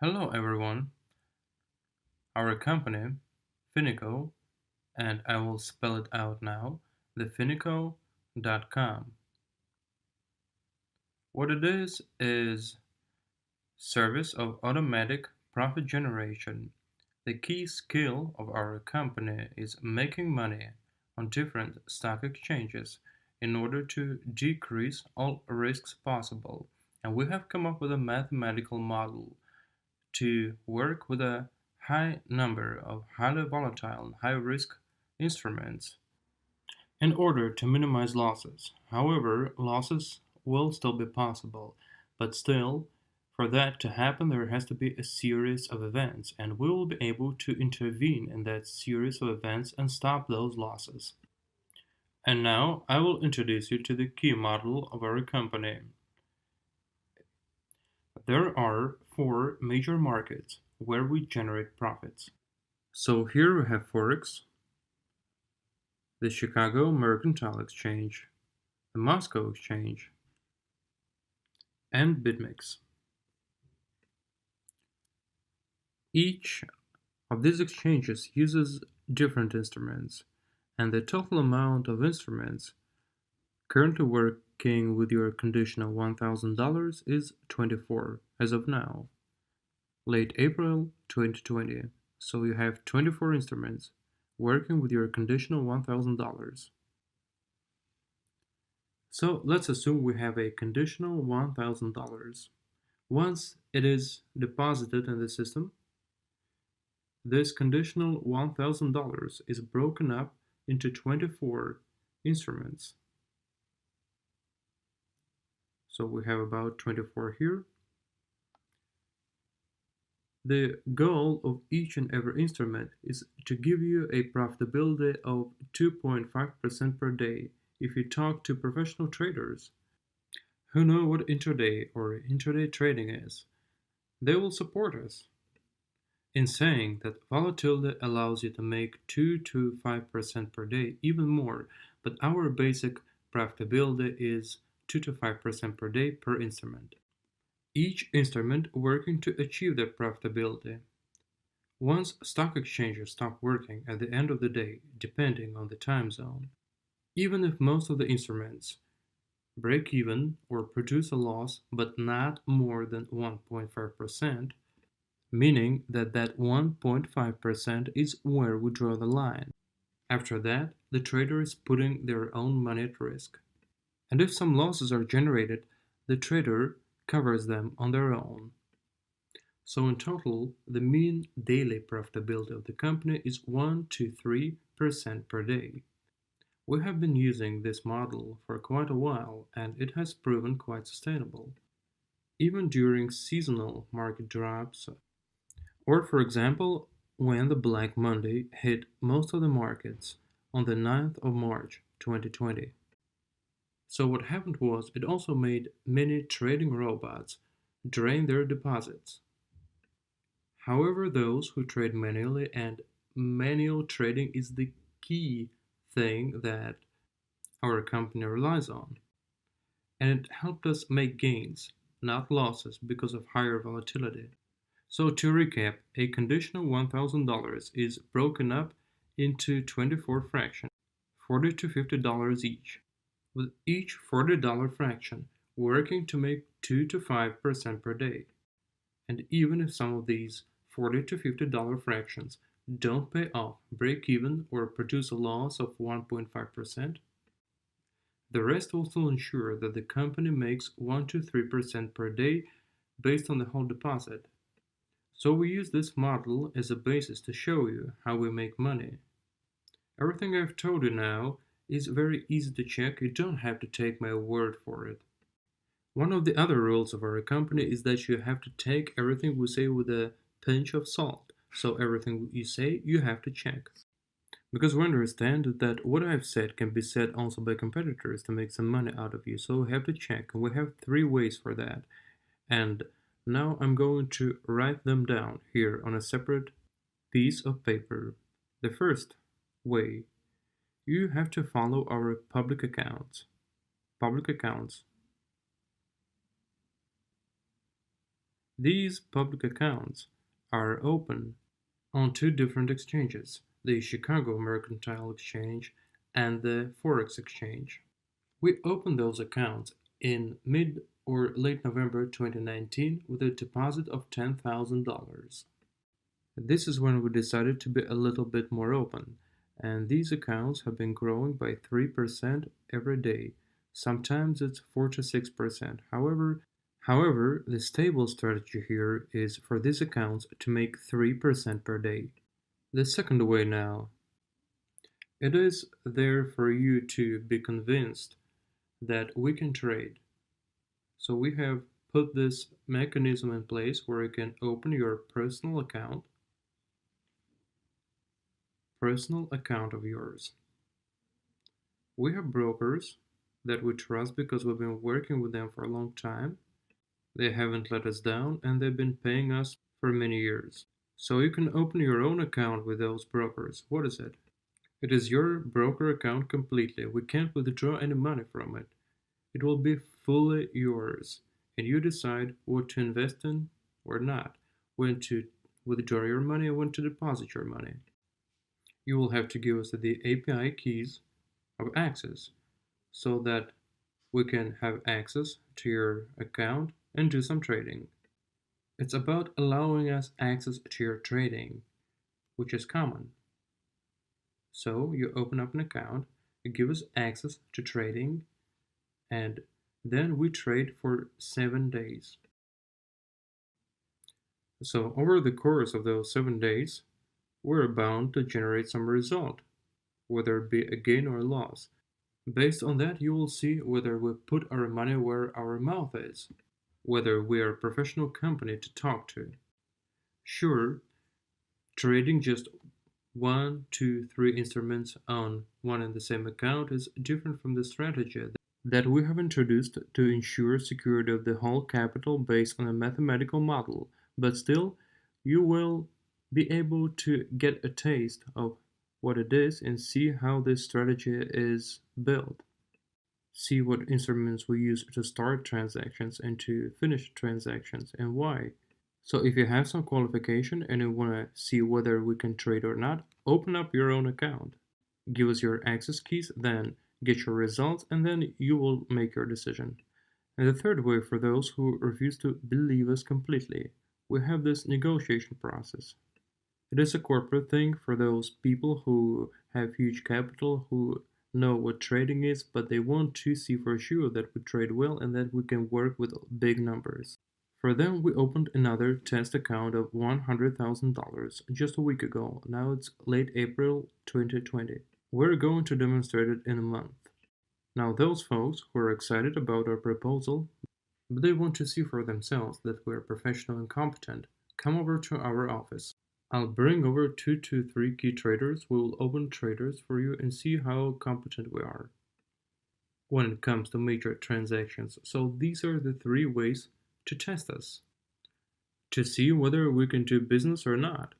Hello everyone, our company, Finiko, and I will spell it out now, thefiniko.com. What it is service of automatic profit generation. The key skill of our company is making money on different stock exchanges in order to decrease all risks possible, and we have come up with a mathematical model to work with a high number of highly volatile and high-risk instruments in order to minimize losses. However, losses will still be possible, but still, for that to happen, there has to be a series of events, and we will be able to intervene in that series of events and stop those losses. And now, I will introduce you to the key model of our company. There are 4 major markets where we generate profits. So here we have Forex, the Chicago Mercantile Exchange, the Moscow Exchange, and BitMEX. Each of these exchanges uses different instruments, and the total amount of instruments currently working with your conditional $1,000 is 24 as of now, late April 2020. So you have 24 instruments working with your conditional $1,000. So let's assume we have a conditional $1,000. Once it is deposited in the system, this conditional $1,000 is broken up into 24 instruments. So we have about 24 here. The goal of each and every instrument is to give you a profitability of 2.5% per day. If you talk to professional traders who know what intraday or intraday trading is, they will support us in saying that volatility allows you to make 2 to 5% per day, even more, but our basic profitability is 2 to 5% per day per instrument. Each instrument working to achieve that profitability. Once stock exchanges stop working at the end of the day, depending on the time zone, even if most of the instruments break even or produce a loss but not more than 1.5%, meaning that 1.5% is where we draw the line. After that, the trader is putting their own money at risk. And if some losses are generated, the trader covers them on their own. So in total, the mean daily profitability of the company is 1 to 3% per day. We have been using this model for quite a while, and it has proven quite sustainable, even during seasonal market drops, or for example, when the Black Monday hit most of the markets on the 9th of March 2020. So what happened was it also made many trading robots drain their deposits. However, those who trade manually, and manual trading is the key thing that our company relies on, and it helped us make gains, not losses, because of higher volatility. So to recap, a conditional $1,000 is broken up into 24 fractions, $40 to $50 each, with each $40 fraction working to make 2 to 5% per day. And even if some of these $40 to $50 fractions don't pay off, break even, or produce a loss of 1.5%, the rest will still ensure that the company makes 1 to 3% per day based on the whole deposit. So we use this model as a basis to show you how we make money. Everything I've told you now is very easy to check. You don't have to take my word for it. One of the other rules of our company is that you have to take everything we say with a pinch of salt. So everything you say, you have to check. Because we understand that what I've said can be said also by competitors to make some money out of you. So we have to check, and we have 3 ways for that. And now I'm going to write them down here on a separate piece of paper. The first way, you have to follow our public accounts. These public accounts are open on two different exchanges, the Chicago Mercantile Exchange and the Forex Exchange. We opened those accounts in mid or late November 2019 with a deposit of $10,000. This is when we decided to be a little bit more open, and these accounts have been growing by 3% every day. Sometimes it's 4 to 6%. However, the stable strategy here is for these accounts to make 3% per day. The second way now. It is there for you to be convinced that we can trade. So we have put this mechanism in place where you can open your personal account of yours. We have brokers that we trust because we've been working with them for a long time. They haven't let us down and they've been paying us for many years. So you can open your own account with those brokers. What is it? It is your broker account completely. We can't withdraw any money from it. It will be fully yours, and you decide what to invest in or not, when to withdraw your money and when to deposit your money. You will have to give us the API keys of access so that we can have access to your account and do some trading. It's about allowing us access to your trading, which is common. So you open up an account, you give us access to trading, and then we trade for 7 days. So over the course of those 7 days, we're bound to generate some result, whether it be a gain or a loss. Based on that, you will see whether we put our money where our mouth is, whether we are a professional company to talk to. Sure, trading just 1, 2, 3 instruments on one and the same account is different from the strategy that we have introduced to ensure security of the whole capital based on a mathematical model, but still, you will be able to get a taste of what it is and see how this strategy is built. See what instruments we use to start transactions and to finish transactions and why. So if you have some qualification and you want to see whether we can trade or not, open up your own account. Give us your access keys, then get your results, and then you will make your decision. And the third way, for those who refuse to believe us completely, we have this negotiation process. It is a corporate thing for those people who have huge capital, who know what trading is, but they want to see for sure that we trade well and that we can work with big numbers. For them, we opened another test account of $100,000 just a week ago. Now it's late April 2020. We're going to demonstrate it in a month. Now those folks who are excited about our proposal, but they want to see for themselves that we're professional and competent, come over to our office. I'll bring over 2 to 3 key traders. We will open traders for you and see how competent we are when it comes to major transactions. So these are the 3 ways to test us, to see whether we can do business or not.